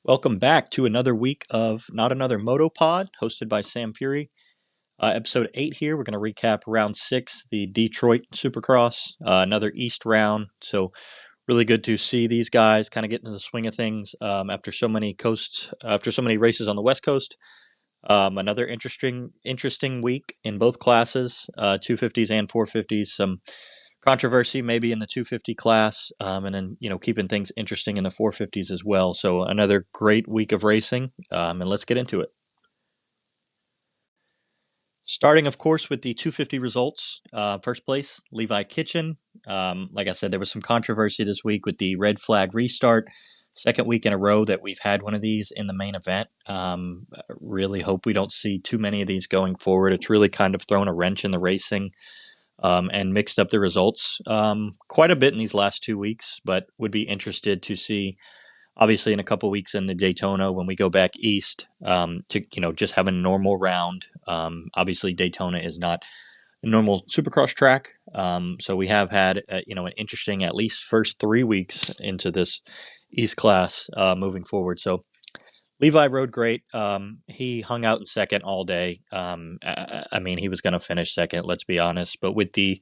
Welcome back to another week of Not Another Moto Pod, hosted by Sam Fury. Episode 8 here. We're going to recap round 6, the Detroit Supercross, another East round. So, really good to see these guys kind of get into the swing of things after so many races on the West Coast. Another interesting week in both classes, 250s and 450s. Some controversy maybe in the 250 class, and then keeping things interesting in the 450s as well. So another great week of racing, and let's get into it. Starting, of course, with the 250 results. First place, Levi Kitchen. Like I said, there was some controversy this week with the red flag restart. Second week in a row that we've had one of these in the main event. Really hope we don't see too many of these going forward. It's really kind of thrown a wrench in the racing and mixed up the results quite a bit in these last 2 weeks, but would be interested to see, obviously, in a couple weeks in the Daytona when we go back east to just have a normal round. Obviously, Daytona is not a normal Supercross track, so we have had an interesting at least first 3 weeks into this East class moving forward. So Levi rode great. He hung out in second all day. I mean, he was going to finish second, let's be honest. But with the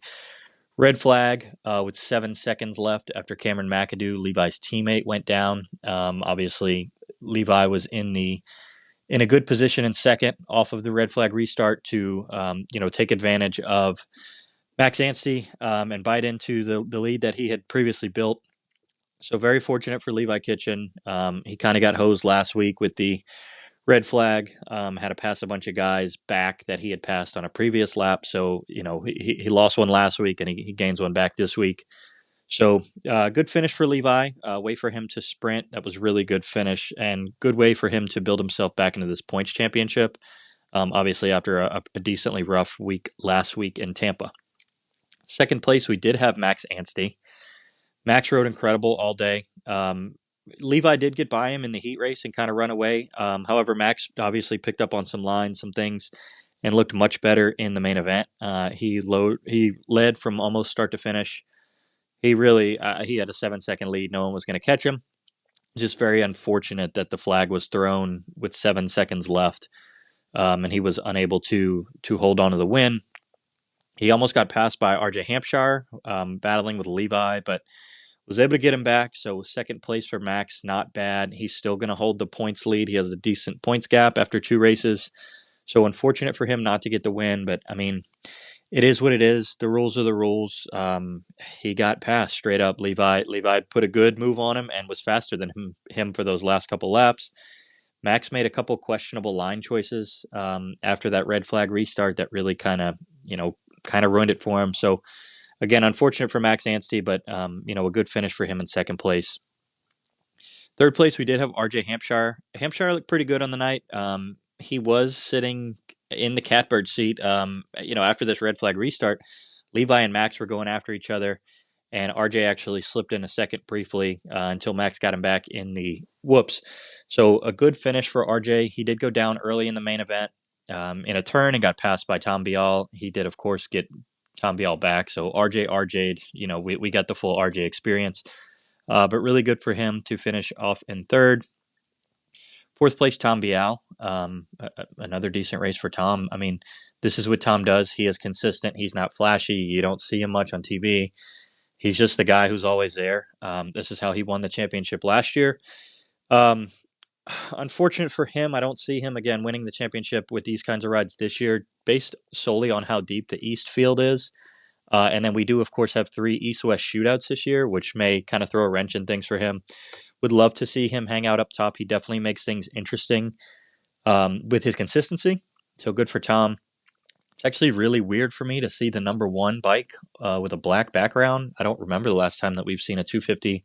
red flag, with 7 seconds left after Cameron McAdoo, Levi's teammate, went down. Obviously, Levi was in a good position in second off of the red flag restart to take advantage of Max Anstey and bite into the lead that he had previously built. So very fortunate for Levi Kitchen. He kind of got hosed last week with the red flag. Had to pass a bunch of guys back that he had passed on a previous lap. So, he lost one last week and he gains one back this week. So good finish for Levi. Way for him to sprint. That was really good finish and good way for him to build himself back into this points championship. Obviously, after a decently rough week last week in Tampa. Second place, we did have Max Anstey. Max rode incredible all day. Levi did get by him in the heat race and kind of run away. However, Max obviously picked up on some lines, some things, and looked much better in the main event. He led from almost start to finish. He had a 7-second lead. No one was going to catch him. Just very unfortunate that the flag was thrown with 7 seconds left, and he was unable to hold on to the win. He almost got passed by RJ Hampshire, battling with Levi, but was able to get him back. So second place for Max, not bad. He's still going to hold the points lead. He has a decent points gap after 2 races. So unfortunate for him not to get the win, but I mean, it is what it is. The rules are the rules. He got past straight up. Levi put a good move on him and was faster than him for those last couple laps. Max made a couple questionable line choices after that red flag restart that really kind of ruined it for him. So again, unfortunate for Max Anstey, but a good finish for him in second place. Third place, we did have RJ Hampshire. Hampshire looked pretty good on the night. He was sitting in the catbird seat. After this red flag restart, Levi and Max were going after each other, and RJ actually slipped in a second briefly until Max got him back in the whoops. So a good finish for RJ. He did go down early in the main event in a turn and got passed by Tom Bial. He did, of course, get Tom Bial back. So RJ'd, we got the full RJ experience. But really good for him to finish off in third. Fourth place, Tom Bial. Another decent race for Tom. I mean, this is what Tom does. He is consistent. He's not flashy. You don't see him much on TV. He's just the guy who's always there. This is how he won the championship last year. Unfortunate for him, I don't see him again winning the championship with these kinds of rides this year, based solely on how deep the East field is. And then we do, of course, have 3 East-West shootouts this year, which may kind of throw a wrench in things for him. Would love to see him hang out up top. He definitely makes things interesting with his consistency. So good for Tom. It's actually really weird for me to see the number 1 bike with a black background. I don't remember the last time that we've seen a 250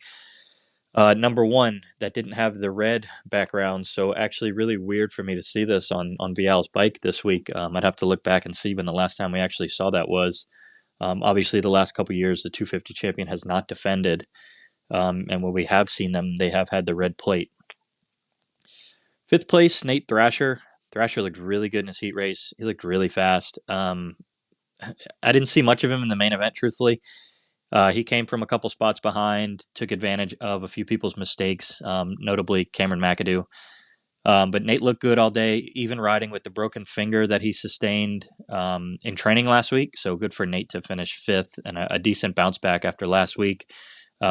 number 1 that didn't have the red background. So actually really weird for me to see this on Bial's bike this week. I'd have to look back and see when the last time we actually saw that was. Obviously, the last couple of years, the 250 champion has not defended. And when we have seen them, they have had the red plate. Fifth place, Nate Thrasher. Thrasher looked really good in his heat race. He looked really fast. I didn't see much of him in the main event, truthfully. He came from a couple spots behind, took advantage of a few people's mistakes, notably Cameron McAdoo. But Nate looked good all day, even riding with the broken finger that he sustained in training last week. So good for Nate to finish fifth and a decent bounce back after last week.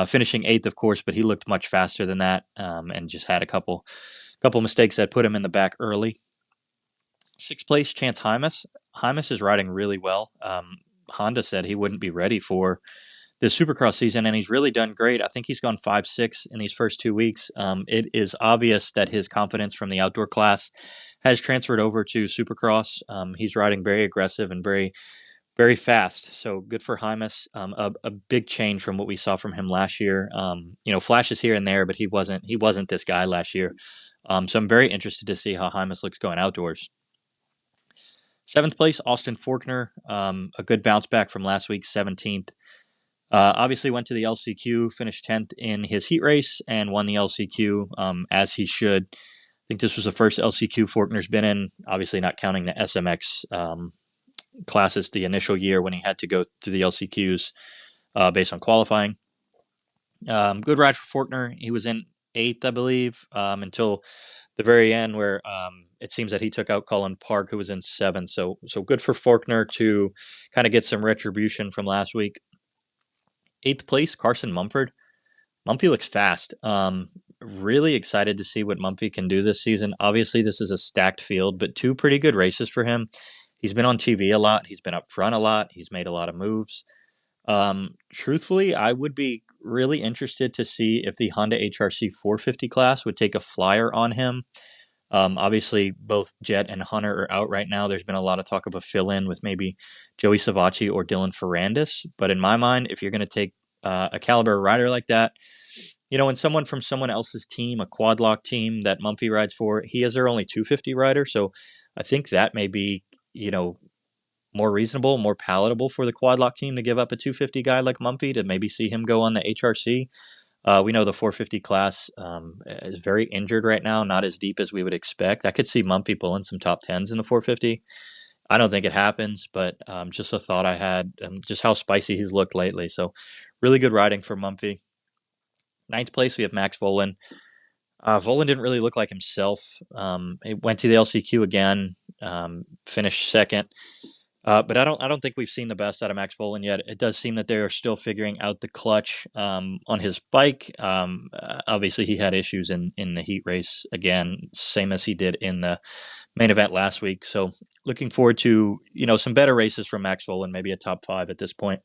Finishing eighth, of course, but he looked much faster than that and just had a couple mistakes that put him in the back early. Sixth place, Chance Hymas. Hymas is riding really well. Honda said he wouldn't be ready for this Supercross season, and he's really done great. I think he's gone 5-6 in these first 2 weeks. It is obvious that his confidence from the outdoor class has transferred over to Supercross. He's riding very aggressive and very, very fast. So good for Hymas. A big change from what we saw from him last year. Flashes here and there, but he wasn't this guy last year. So I'm very interested to see how Hymas looks going outdoors. Seventh place, Austin Forkner. A good bounce back from last week's 17th. Obviously went to the LCQ, finished 10th in his heat race, and won the LCQ as he should. I think this was the first LCQ Forkner's been in, obviously not counting the SMX classes the initial year when he had to go through the LCQs based on qualifying. Good ride for Forkner. He was in 8th, I believe, until the very end where it seems that he took out Colin Park, who was in 7th. So good for Forkner to kind of get some retribution from last week. 8th place, Carson Mumford. Mumphy looks fast. Really excited to see what Mumphy can do this season. Obviously, this is a stacked field, but 2 pretty good races for him. He's been on TV a lot. He's been up front a lot. He's made a lot of moves. Truthfully, I would be really interested to see if the Honda HRC 450 class would take a flyer on him. Obviously, both Jet and Hunter are out right now. There's been a lot of talk of a fill-in with maybe Joey Savacci or Dylan Ferrandis. But in my mind, if you're going to take a caliber rider like that, and someone from someone else's team, a quad lock team that Mumphy rides for, he is their only 250 rider. So I think that may be, more reasonable, more palatable for the quad lock team to give up a 250 guy like Mumphy to maybe see him go on the HRC. We know the 450 class is very injured right now, not as deep as we would expect. I could see Mumphy pulling some top 10s in the 450. I don't think it happens, but just a thought I had, just how spicy he's looked lately. So really good riding for Mumphy. 9th place, we have Max Volan. Volan didn't really look like himself. He went to the LCQ again, finished 2nd. But I don't think we've seen the best out of Max Volan yet. It does seem that they are still figuring out the clutch on his bike. Obviously, he had issues in the heat race again, same as he did in the main event last week. So looking forward to some better races from Max Volan, maybe a top 5 at this point.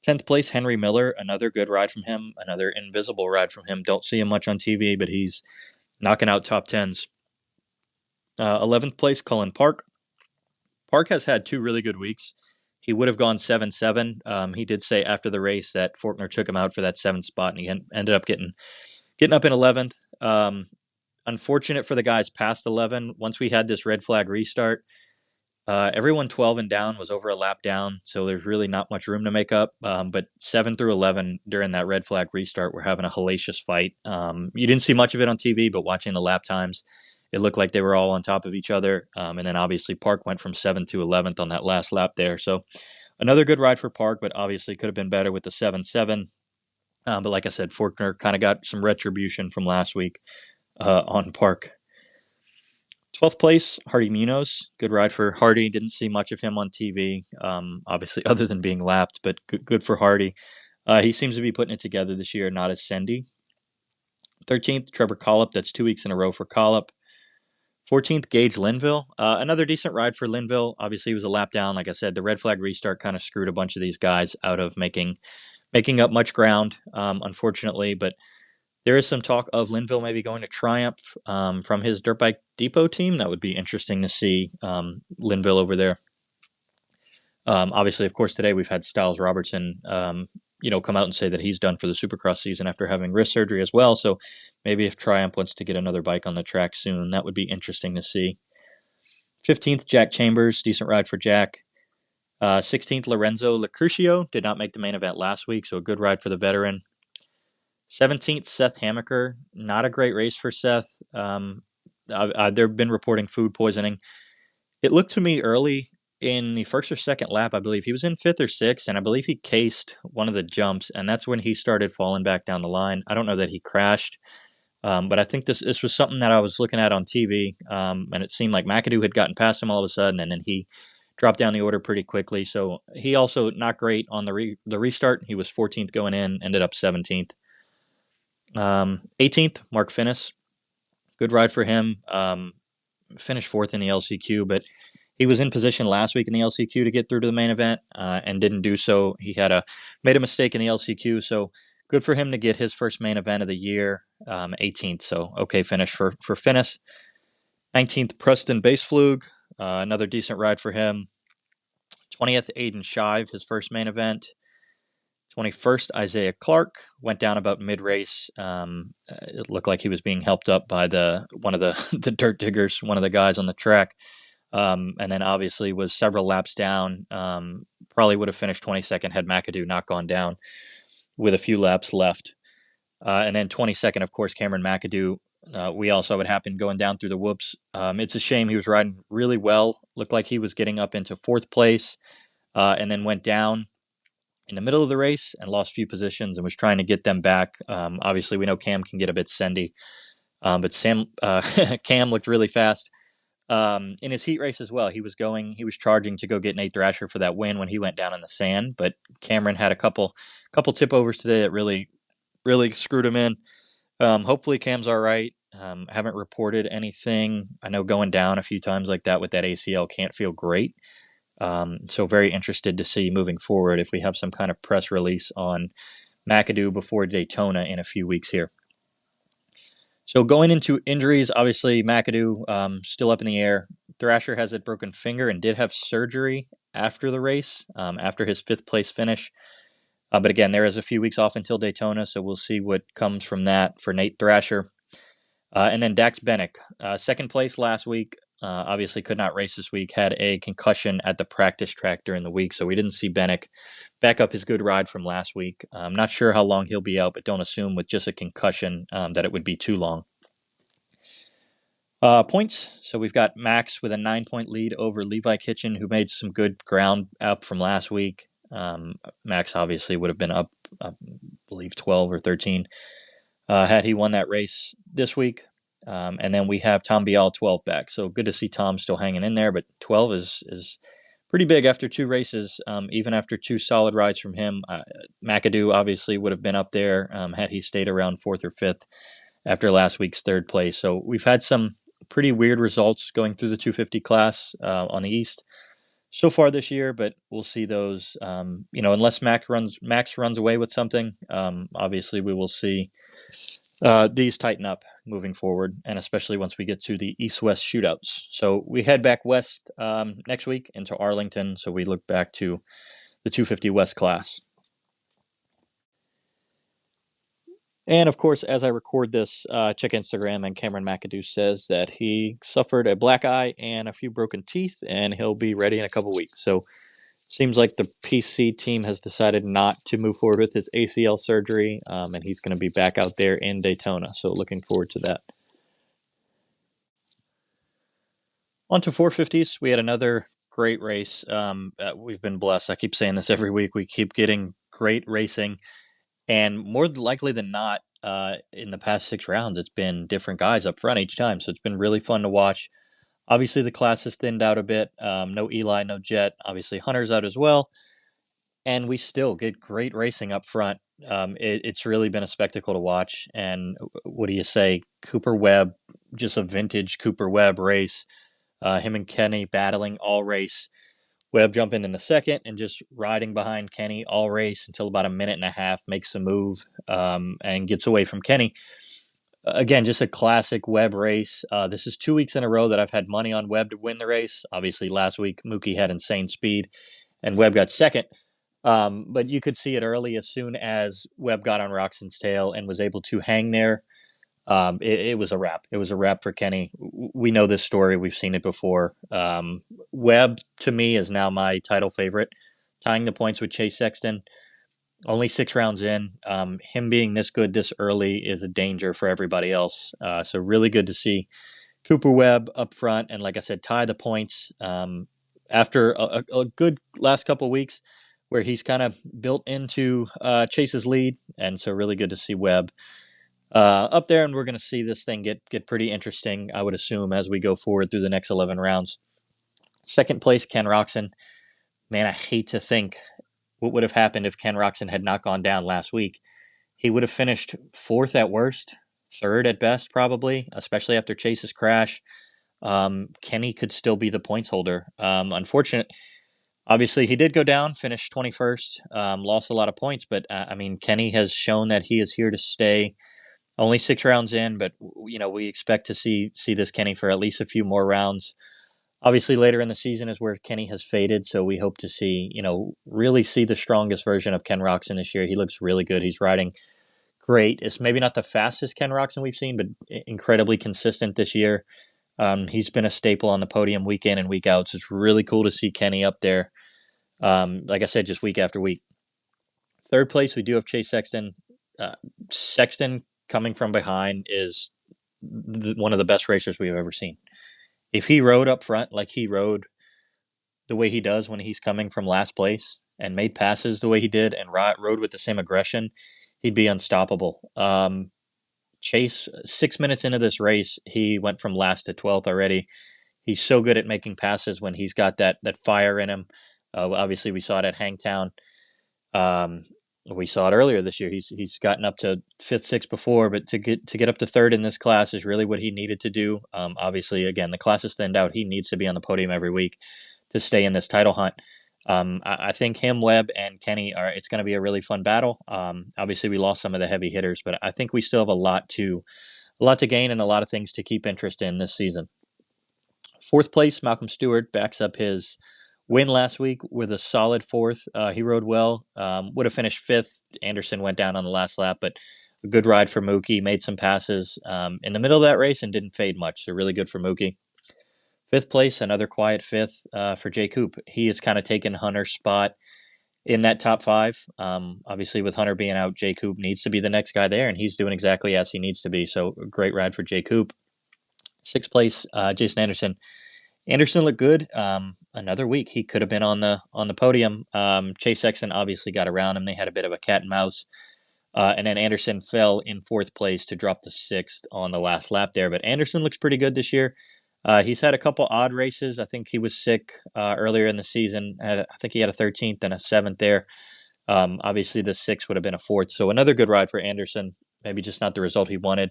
10th place, Henry Miller, another good ride from him, another invisible ride from him. Don't see him much on TV, but he's knocking out top 10s. 11th place, Colin Park. Park has had 2 really good weeks. He would have gone 7-7. He did say after the race that Forkner took him out for that 7th spot, and he ended up getting up in 11th. Unfortunate for the guys past 11. Once we had this red flag restart, everyone 12 and down was over a lap down, so there's really not much room to make up. But 7 through 11 during that red flag restart, we're having a hellacious fight. You didn't see much of it on TV, but watching the lap times, it looked like they were all on top of each other. And then obviously Park went from 7th to 11th on that last lap there. So another good ride for Park, but obviously could have been better with the 7-7. But like I said, Forkner kind of got some retribution from last week on Park. 12th place, Hardy Munoz. Good ride for Hardy. Didn't see much of him on TV, obviously, other than being lapped, but good for Hardy. He seems to be putting it together this year, not as Sendy. 13th, Trevor Collip. That's 2 weeks in a row for Collip. 14th, Gage Linville. Another decent ride for Linville. Obviously, he was a lap down. Like I said, the red flag restart kind of screwed a bunch of these guys out of making up much ground, unfortunately. But there is some talk of Linville maybe going to Triumph from his Dirt Bike Depot team. That would be interesting to see Linville over there. Obviously, of course, today we've had Styles Robertson come out and say that he's done for the Supercross season after having wrist surgery as well. So maybe if Triumph wants to get another bike on the track soon, that would be interesting to see. 15th, Jack Chambers. Decent ride for Jack. 16th, Lorenzo Lacrucio. Did not make the main event last week, so a good ride for the veteran. 17th, Seth Hamaker. Not a great race for Seth. They've been reporting food poisoning. It looked to me early in the first or second lap, I believe. He was in fifth or sixth, and I believe he cased one of the jumps, and that's when he started falling back down the line. I don't know that he crashed, but I think this was something that I was looking at on TV, and it seemed like McAdoo had gotten past him all of a sudden, and then he dropped down the order pretty quickly. So he also not great on the restart. He was 14th going in, ended up 17th. 18th, Mark Finnis. Good ride for him. Finished fourth in the LCQ, but he was in position last week in the LCQ to get through to the main event and didn't do so. He made a mistake in the LCQ, so good for him to get his first main event of the year, 18th. So okay finish for Finnis. 19th, Preston Baseflug, another decent ride for him. 20th, Aiden Shive, his first main event. 21st, Isaiah Clark went down about mid-race. It looked like he was being helped up by one of the the dirt diggers, one of the guys on the track, and then obviously was several laps down. Probably would have finished 22nd had McAdoo not gone down with a few laps left. And then 22nd, of course, Cameron McAdoo. We also had happened going down through the whoops. It's a shame. He was riding really well. Looked like he was getting up into fourth place, and then went down in the middle of the race and lost a few positions and was trying to get them back. Obviously, we know Cam can get a bit sendy, but Cam looked really fast in his heat race as well. He was charging to go get Nate Thrasher for that win when he went down in the sand, but Cameron had a couple tip overs today that really screwed him in. Hopefully Cam's all right. Haven't reported anything. I know going down a few times like that with that ACL can't feel great. So very interested to see moving forward if we have some kind of press release on McAdoo before Daytona in a few weeks here. So going into injuries, obviously McAdoo still up in the air. Thrasher has a broken finger and did have surgery after the race, after his fifth place finish. But again, there is a few weeks off until Daytona, so we'll see what comes from that for Nate Thrasher. And then Dax Bennick, second place last week. Obviously could not race this week, had a concussion at the practice track during the week, so we didn't see Bennick back up his good ride from last week. I'm not sure how long he'll be out, but don't assume with just a concussion that it would be too long. Points. So we've got Max with a 9-point lead over Levi Kitchen, who made some good ground up from last week. Max obviously would have been up, I believe, 12 or 13 had he won that race this week. And then we have Tom Bial 12 back. So good to see Tom still hanging in there, but 12 is pretty big after two races, even after two solid rides from him. McAdoo obviously would have been up there had he stayed around fourth or fifth after last week's third place. So we've had some pretty weird results going through the 250 class on the East so far this year, but we'll see those. Unless Max runs away with something, obviously we will see these tighten up moving forward, and especially once we get to the East-West shootouts. So we head back west next week into Arlington, so we look back to the 250 West class. And of course, as I record this, check Instagram, and Cameron McAdoo says that he suffered a black eye and a few broken teeth, and he'll be ready in a couple weeks. So seems like the PC team has decided not to move forward with his ACL surgery, and he's going to be back out there in Daytona. So looking forward to that. On to 450s. We had another great race. We've been blessed. I keep saying this every week. We keep getting great racing. And more likely than not, in the past 6 rounds, it's been different guys up front each time. So it's been really fun to watch. Obviously, the class has thinned out a bit. No Eli, no Jet. Obviously, Hunter's out as well. And we still get great racing up front. It's really been a spectacle to watch. And what do you say? Cooper Webb, just a vintage Cooper Webb race. Him and Kenny battling all race. Webb jumping in the second and just riding behind Kenny all race until about a minute and a half, makes a move and gets away from Kenny. Again, just a classic Webb race. This is 2 weeks in a row that I've had money on Webb to win the race. Obviously, last week, Mookie had insane speed, and Webb got second. But you could see it early as soon as Webb got on Roxon's tail and was able to hang there. It was a wrap. It was a wrap for Kenny. We know this story. We've seen it before. Webb, to me, is now my title favorite, tying the points with Chase Sexton. Only 6 rounds in. Him being this good this early is a danger for everybody else. So really good to see Cooper Webb up front and, like I said, tie the points. after a good last couple weeks where he's kind of built into Chase's lead, and so really good to see Webb up there, and we're going to see this thing get pretty interesting, I would assume, as we go forward through the next 11 rounds. Second place, Ken Roczen. Man, I hate to think what would have happened if Ken Roczen had not gone down last week. He would have finished fourth at worst, third at best, probably, especially after Chase's crash. Kenny could still be the points holder. Unfortunate. Obviously, he did go down, finished 21st, lost a lot of points, but I mean, Kenny has shown that he is here to stay. Only 6 rounds in, but we expect to see this Kenny for at least a few more rounds. Obviously, later in the season is where Kenny has faded, so we hope to see, really see the strongest version of Ken Roczen this year. He looks really good. He's riding great. It's maybe not the fastest Ken Roczen we've seen, but incredibly consistent this year. He's been a staple on the podium week in and week out, so it's really cool to see Kenny up there. Like I said, just week after week. Third place, we do have Chase Sexton. Sexton coming from behind is one of the best racers we've ever seen. If he rode up front like he rode the way he does when he's coming from last place and made passes the way he did and rode with the same aggression, he'd be unstoppable. Chase, 6 minutes into this race, he went from last to 12th already. He's so good at making passes when he's got that fire in him. Obviously, we saw it at Hangtown. We saw it earlier this year. He's gotten up to 5th, 6th before, but to get up to 3rd in this class is really what he needed to do. Obviously, again, the class is thinned out. He needs to be on the podium every week to stay in this title hunt. I think him, Webb, and Kenny it's going to be a really fun battle. Obviously, we lost some of the heavy hitters, but I think we still have a lot to gain and a lot of things to keep interest in this season. 4th place, Malcolm Stewart backs up his win last week with a solid 4th. He rode well. Would have finished 5th. Anderson went down on the last lap, but a good ride for Mookie. Made some passes in the middle of that race and didn't fade much, so really good for Mookie. 5th place, another quiet 5th for Jay Coop. He has kind of taken Hunter's spot in that top 5. Obviously, with Hunter being out, Jay Coop needs to be the next guy there, and he's doing exactly as he needs to be. So, a great ride for Jay Coop. 6th place, Jason Anderson. Anderson looked good. Another week, he could have been on the podium. Chase Sexton obviously got around him. They had a bit of a cat and mouse. And then Anderson fell in 4th place to drop to 6th on the last lap there. But Anderson looks pretty good this year. He's had a couple odd races. I think he was sick earlier in the season. I think he had a 13th and a 7th there. Obviously, the 6th would have been a 4th. So another good ride for Anderson. Maybe just not the result he wanted.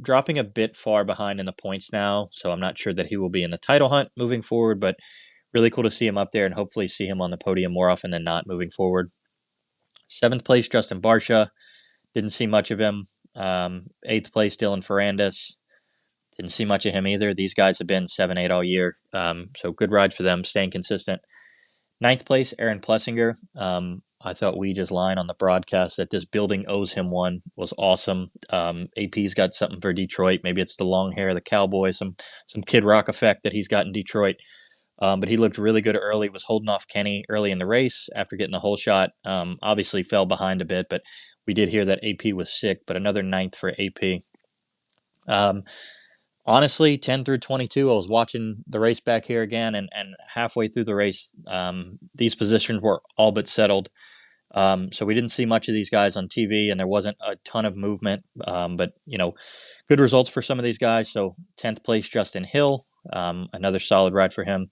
Dropping a bit far behind in the points now, so I'm not sure that he will be in the title hunt moving forward, but really cool to see him up there and hopefully see him on the podium more often than not moving forward. 7th place, Justin Barsha. Didn't see much of him. 8th place, Dylan Ferrandis. Didn't see much of him either. These guys have been 7-8 all year, so good ride for them, staying consistent. 9th place, Aaron Plessinger. I thought we just lined on the broadcast that this building owes him one. Was awesome. AP's got something for Detroit. Maybe it's the long hair, the cowboy, some Kid Rock effect that he's got in Detroit. But he looked really good early, was holding off Kenny early in the race after getting the whole shot. Obviously fell behind a bit, but we did hear that AP was sick, but another 9th for AP. Honestly, 10 through 22, I was watching the race back here again, and halfway through the race, these positions were all but settled. So we didn't see much of these guys on TV, and there wasn't a ton of movement. But, good results for some of these guys. So 10th place, Justin Hill, another solid ride for him.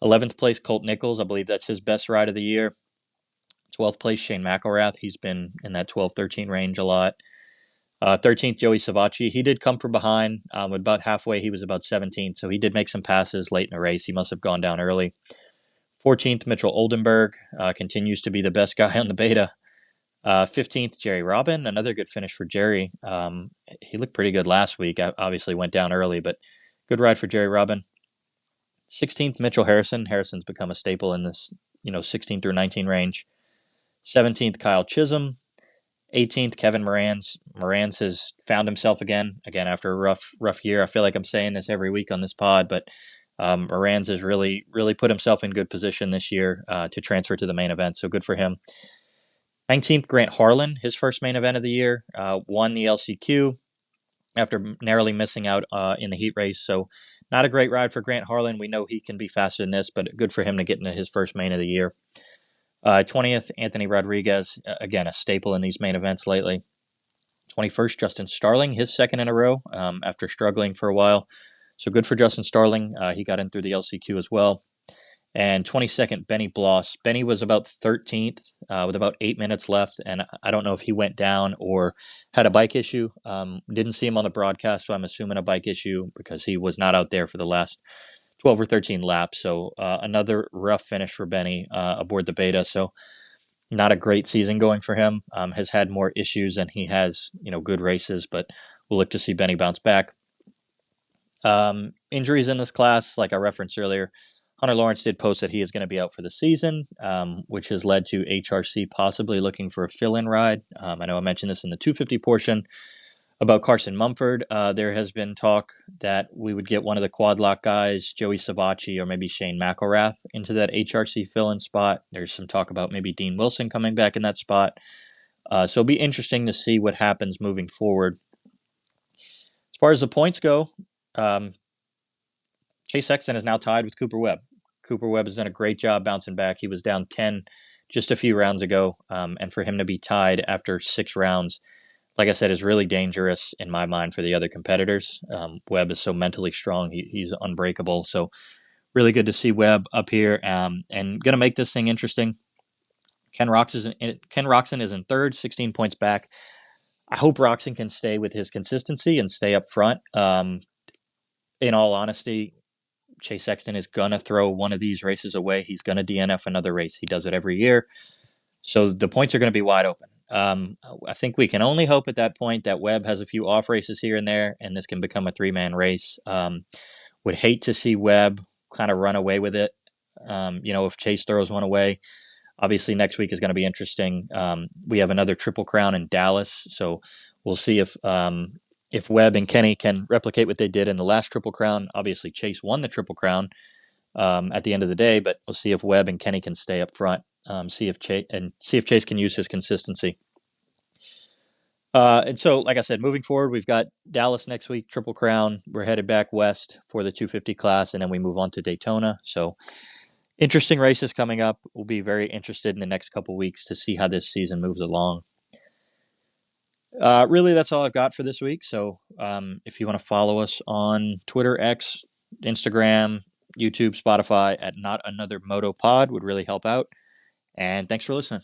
11th place, Colt Nichols. I believe that's his best ride of the year. 12th place, Shane McElrath. He's been in that 12-13 range a lot. 13th, Joey Savacci. He did come from behind. About halfway, he was about 17th, so he did make some passes late in the race. He must have gone down early. 14th, Mitchell Oldenburg. Continues to be the best guy on the beta. 15th, Jerry Robin. Another good finish for Jerry. He looked pretty good last week. Obviously went down early, but good ride for Jerry Robin. 16th, Mitchell Harrison. Harrison's become a staple in this 16 through 19 range. 17th, Kyle Chisholm. 18th, Kevin Morans. Morans has found himself again after a rough year. I feel like I'm saying this every week on this pod, but Morans has really put himself in good position this year to transfer to the main event, so good for him. 19th, Grant Harlan, his first main event of the year, won the LCQ after narrowly missing out in the heat race, so Not a great ride for Grant Harlan. We know he can be faster than this, but good for him to get into his first main of the year. 20th, Anthony Rodriguez, again, a staple in these main events lately. 21st, Justin Starling, his second in a row after struggling for a while. So good for Justin Starling. He got in through the LCQ as well. And 22nd, Benny Bloss. Benny was about 13th with about 8 minutes left, and I don't know if he went down or had a bike issue. Didn't see him on the broadcast, so I'm assuming a bike issue because he was not out there for the last 12 or 13 laps. So another rough finish for Benny aboard the Beta. So not a great season going for him. Has had more issues than he has, good races, but we'll look to see Benny bounce back. Injuries in this class, like I referenced earlier, Hunter Lawrence did post that he is going to be out for the season, which has led to HRC possibly looking for a fill-in ride. I know I mentioned this in the 250 portion about Carson Mumford. There has been talk that we would get one of the quad lock guys, Joey Savacci or maybe Shane McElrath, into that HRC fill-in spot. There's some talk about maybe Dean Wilson coming back in that spot. So it'll be interesting to see what happens moving forward. As far as the points go, Chase Sexton is now tied with Cooper Webb. Cooper Webb has done a great job bouncing back. He was down 10 just a few rounds ago, and for him to be tied after 6 rounds, like I said, is really dangerous in my mind for the other competitors. Webb is so mentally strong. He's unbreakable. So really good to see Webb up here and going to make this thing interesting. Ken Roczen is in third, 16 points back. I hope Roczen can stay with his consistency and stay up front. In all honesty, Chase Sexton is going to throw one of these races away. He's going to DNF another race. He does it every year. So the points are going to be wide open. I think we can only hope at that point that Webb has a few off races here and there, and this can become a 3-man race. Would hate to see Webb kind of run away with it. If Chase throws one away, obviously next week is going to be interesting. We have another Triple Crown in Dallas, so we'll see if Webb and Kenny can replicate what they did in the last Triple Crown. Obviously, Chase won the Triple Crown at the end of the day, but we'll see if Webb and Kenny can stay up front. See if Chase can use his consistency. And so, like I said, moving forward, we've got Dallas next week, Triple Crown. We're headed back west for the 250 class, and then we move on to Daytona. So interesting races coming up. We'll be very interested in the next couple weeks to see how this season moves along. Really, that's all I've got for this week. So if you want to follow us on Twitter, X, Instagram, YouTube, Spotify at Not Another Moto Pod would really help out. And thanks for listening.